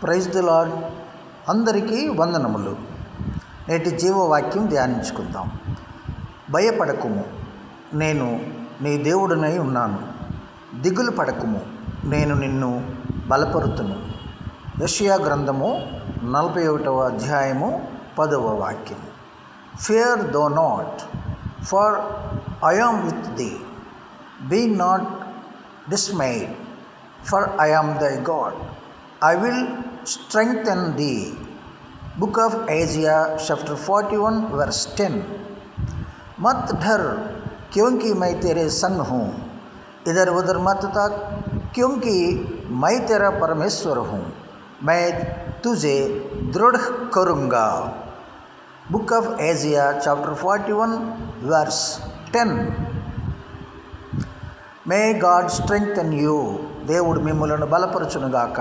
Praise the lord. అందరికీ వందనములు. నేటి జీవవాక్యం ధ్యానించుకుందాం. భయపడకుము, నేను నీ దేవుడనై ఉన్నాను. దిగులు పడకుము, నేను నిన్ను బలపరుతును. యెషయా గ్రంథము 41వ అధ్యాయము 10వ వాక్యం. Fear though not, for I am with thee. Be not dismayed, for I am thy God. I will strengthen thee. Book of Isaiah chapter 41 verse 10. मत डर, क्योंकि मैं तेरे संग हूँ. इधर उधर मत तक, क्योंकि मैं तेरा परमेश्वर हूँ. मैं तुझे दृढ़ करूँगा. Book of Isaiah chapter 41 verse 10. May God strengthen you. దేవుడు మిమ్ములను బలపరచునుగాక.